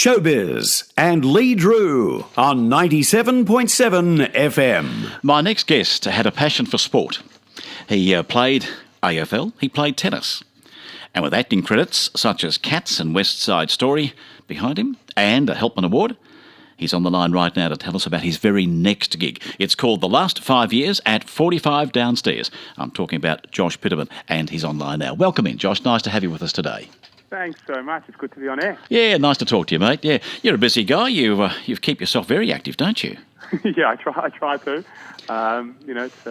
Showbiz and Leigh Drew on 97.7 FM. My next guest had a passion for sport. He played AFL, he played tennis. And with acting credits such as Cats and West Side Story behind him and a Helpman Award, he's on the line right now to tell us about his very next gig. It's called The Last 5 Years at 45 Downstairs. I'm talking about Josh Piterman, and he's online now. Welcome in, Josh. Nice to have you with us today. Thanks so much. It's good to be on air. Yeah, nice to talk to you, mate. Yeah, you're a busy guy. You keep yourself very active, don't you? Yeah, I try to. It's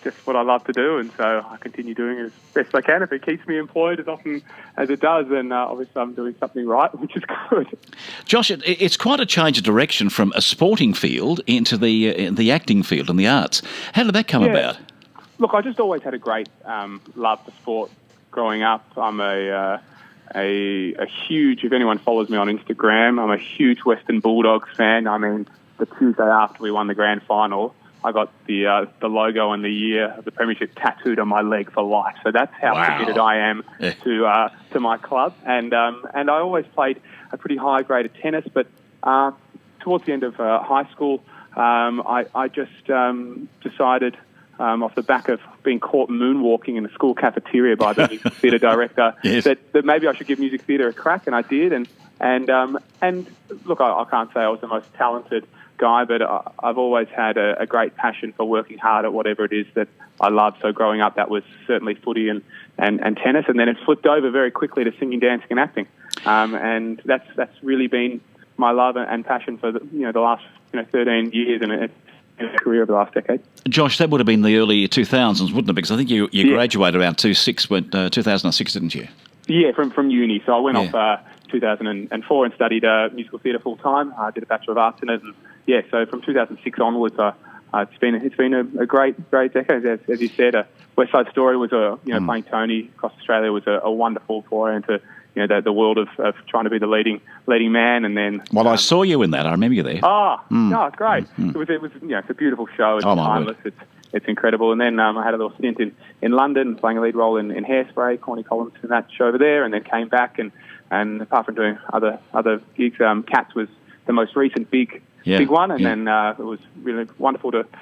just what I love to do, and so I continue doing it as best I can. If it keeps me employed as often as it does, then obviously I'm doing something right, which is good. Josh, it's quite a change of direction from a sporting field into the acting field and the arts. How did that come about? Look, I just always had a great love for sport growing up. I'm a huge, if anyone follows me on Instagram, I'm a huge Western Bulldogs fan. I mean, the Tuesday after we won the grand final, I got the logo and the year of the premiership tattooed on my leg for life. So that's how committed I am to my club. And I always played a pretty high grade of tennis, but towards the end of high school, I just decided, off the back of being caught moonwalking in the school cafeteria by the music theatre director, yes, that maybe I should give music theatre a crack, and I did. And look, I can't say I was the most talented guy, but I've always had a great passion for working hard at whatever it is that I love. So growing up, that was certainly footy and tennis, and then it flipped over very quickly to singing, dancing, and acting. And that's really been my love and passion for the last 13 years and a career over the last decade. Josh, that would have been the early 2000s, wouldn't it? Because I think you graduated around 2006, didn't you? Yeah, from uni. So I went off 2004 and studied musical theatre full time. I did a Bachelor of Arts in it, and so from 2006 onwards, it's been a great decade. As you said, West Side Story was playing Tony across Australia was a wonderful foray into the world of trying to be the leading man, and then. Well, I saw you in that. I remember you there. No, it's great. It was it's a beautiful show. It's timeless. It's incredible. And then I had a little stint in London, playing a lead role in Hairspray, Corny Collins in that show over there, and then came back and apart from doing other gigs, Cats was the most recent big one, and then it was really wonderful to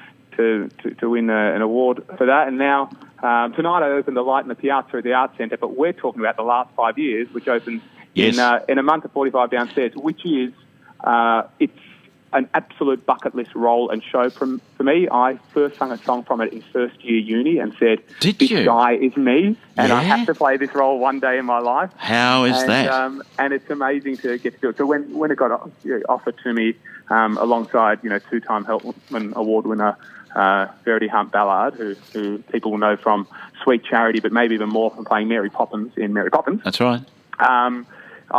win an award for that. And now tonight I opened the Light in the Piazza at the Arts Centre, but we're talking about the last 5 years, which opens in a month at 45 Downstairs, which is it's an absolute bucket list role and show for me. I first sung a song from it in first year uni and said, "This guy is me, and I have to play this role one day in my life." How is that? And it's amazing to get to do it. So when it got offered to me, alongside two-time Helpman Award winner Verity Hunt Ballard, who people will know from Sweet Charity, but maybe even more from playing Mary Poppins in Mary Poppins. That's right.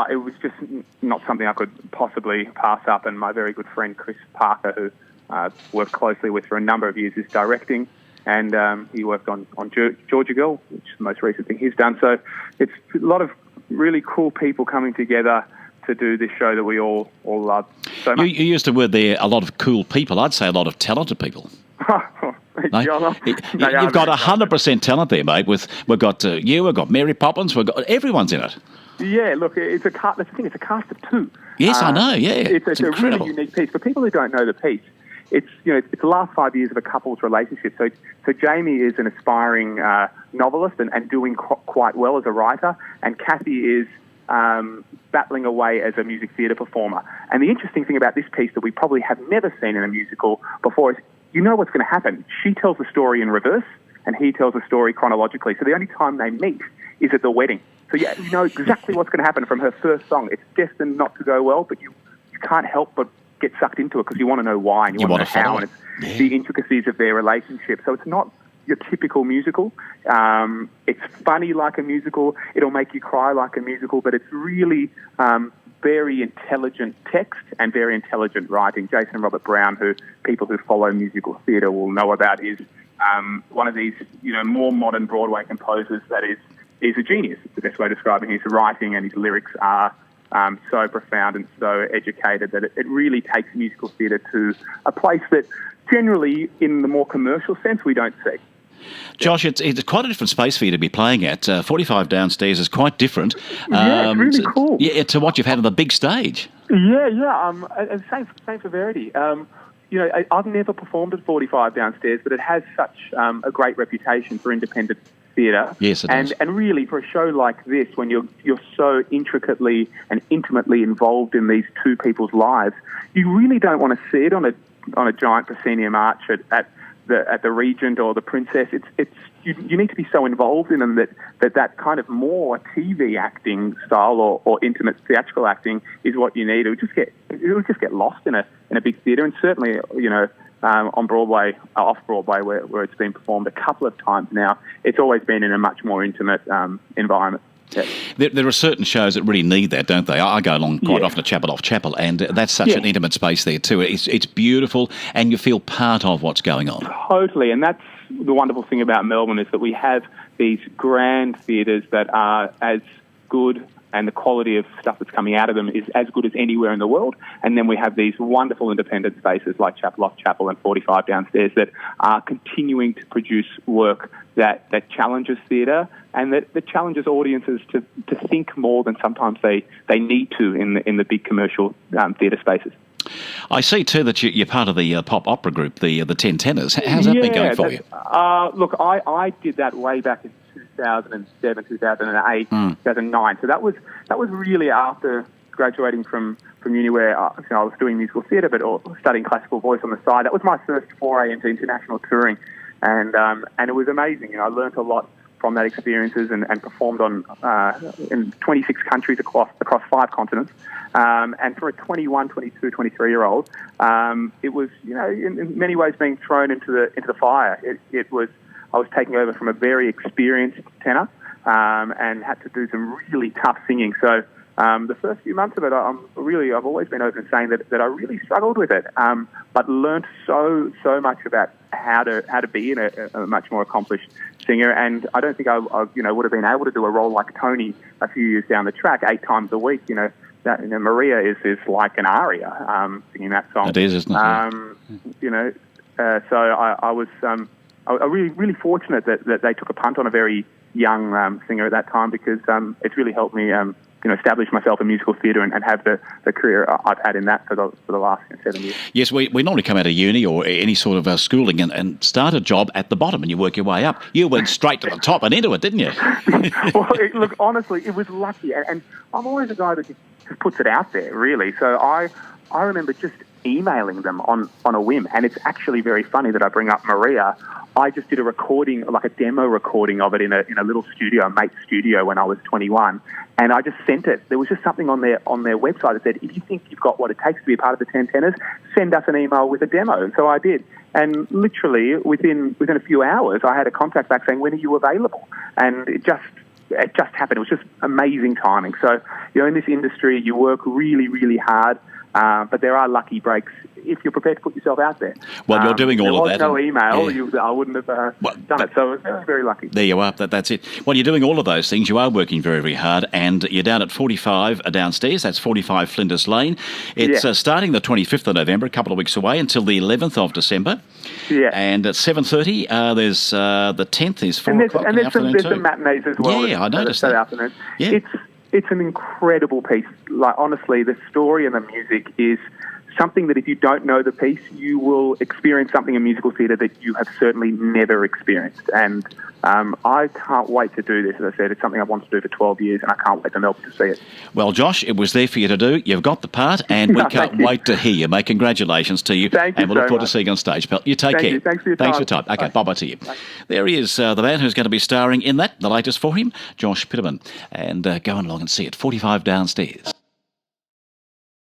It was just not something I could possibly pass up, and my very good friend Chris Parker, who worked closely with for a number of years, is directing, and he worked on Georgia Girl, which is the most recent thing he's done. So it's a lot of really cool people coming together to do this show that we all love so much. You used the word there, a lot of cool people. I'd say a lot of talented people. You've got 100% talent there, mate. We've got we've got Mary Poppins, everyone's in it. Yeah, look, it's a cast. That's the thing. It's a cast of two. Yes, I know. Yeah, it's a really unique piece. For people who don't know the piece, it's the last 5 years of a couple's relationship. So Jamie is an aspiring novelist and doing quite well as a writer, and Kathy is battling away as a music theatre performer. And the interesting thing about this piece that we probably have never seen in a musical before is what's going to happen. She tells the story in reverse, and he tells the story chronologically. So the only time they meet is at the wedding. So you know exactly what's going to happen from her first song. It's destined not to go well, but you can't help but get sucked into it because you want to know why and you want to know how, and it's the intricacies of their relationship. So it's not your typical musical. It's funny like a musical. It'll make you cry like a musical, but it's really very intelligent text and very intelligent writing. Jason Robert Brown, who people who follow musical theatre will know about, is one of these more modern Broadway composers that is a genius. It's the best way of describing his writing, and his lyrics are so profound and so educated that it really takes musical theatre to a place that generally, in the more commercial sense, we don't see. Josh, it's quite a different space for you to be playing at. 45 downstairs is quite different. Yeah, it's really cool. To what you've had on the big stage. Yeah. And same for Verity. I've never performed at 45 downstairs, but it has such a great reputation for independent theatre. Yes, it does. And really, for a show like this, when you're so intricately and intimately involved in these two people's lives, you really don't want to see it on a giant proscenium arch at the Regent or the Princess. You need to be so involved in them that kind of more TV acting style or intimate theatrical acting is what you need. It would just get lost in a big theatre, and certainly on Broadway, off Broadway, where it's been performed a couple of times now, it's always been in a much more intimate environment. Yeah. There are certain shows that really need that, don't they? I go along quite often to Chapel Off Chapel, and that's such an intimate space there too. It's beautiful, and you feel part of what's going on. Totally, and that's the wonderful thing about Melbourne, is that we have these grand theatres that are as good, and the quality of stuff that's coming out of them is as good as anywhere in the world. And then we have these wonderful independent spaces like Chapel Off Chapel and 45 downstairs that are continuing to produce work that challenges theatre and that challenges audiences to think more than sometimes they need to in the big commercial theatre spaces. I see too that you're part of the pop opera group, the 10 Tenors. How's that been going for you? Look, I did that way back in 2007, 2008, 2009. So that was really after graduating from uni, where I was doing musical theatre but studying classical voice on the side. That was my first foray into international touring, and it was amazing. I learnt a lot from that experiences and performed in 26 countries across 5 continents. And for a 21, 22, 23-year-old, it was, in many ways being thrown into the fire. I was taking over from a very experienced tenor and had to do some really tough singing. So the first few months of it, I've always been open in saying that I really struggled with it, but learnt so much about how to be a much more accomplished singer. And I don't think I would have been able to do a role like Tony a few years down the track, 8 times a week. Maria is like an aria singing that song. It is, isn't it? So I was really fortunate that they took a punt on a very young singer at that time, because it's really helped me establish myself in musical theatre and have the career I've had in that for the last 7 years. Yes, we normally come out of uni or any sort of schooling and start a job at the bottom and you work your way up. You went straight to the top and into it, didn't you? Well, look, honestly, it was lucky. And I'm always a guy that just puts it out there, really. So I remember just emailing them on a whim. And it's actually very funny that I bring up Maria. I just did a recording, like a demo recording of it in a little studio, a mate's studio, when I was 21. And I just sent it. There was just something on their website that said, if you think you've got what it takes to be a part of the 10 Tenors, send us an email with a demo. And so I did. And literally within a few hours, I had a contact back saying, when are you available? And it just happened. It was just amazing timing. So, in this industry, you work really, really hard, but there are lucky breaks if you're prepared to put yourself out there. Well, you're doing all of that. There was no email. I wouldn't have done it. So I was very, very lucky. There you are. That's it. Well, you're doing all of those things. You are working very, very hard, and you're down at 45 downstairs. That's 45 Flinders Lane. It's starting the 25th of November, a couple of weeks away, until the 11th of December. Yeah. And at 7:30, there's the 10th is 4 o'clock in the afternoon there's some matinees as well. Yeah, I noticed that. Afternoon. Yeah. It's an incredible piece. Like, honestly, the story and the music is something that if you don't know the piece, you will experience something in musical theatre that you have certainly never experienced. And I can't wait to do this. As I said, it's something I've wanted to do for 12 years, and I can't wait to Melbourne to see it. Well, Josh, it was there for you to do. You've got the part, and we can't wait to hear you, mate. Congratulations to you. Thank you. And we'll look forward to seeing you on stage, pal. You take care. Thanks for your time. Thanks for your time. Okay, bye-bye to you. Bye. There he is, the man who's going to be starring in that, the latest for him, Josh Piterman. And go on along and see it, 45 downstairs.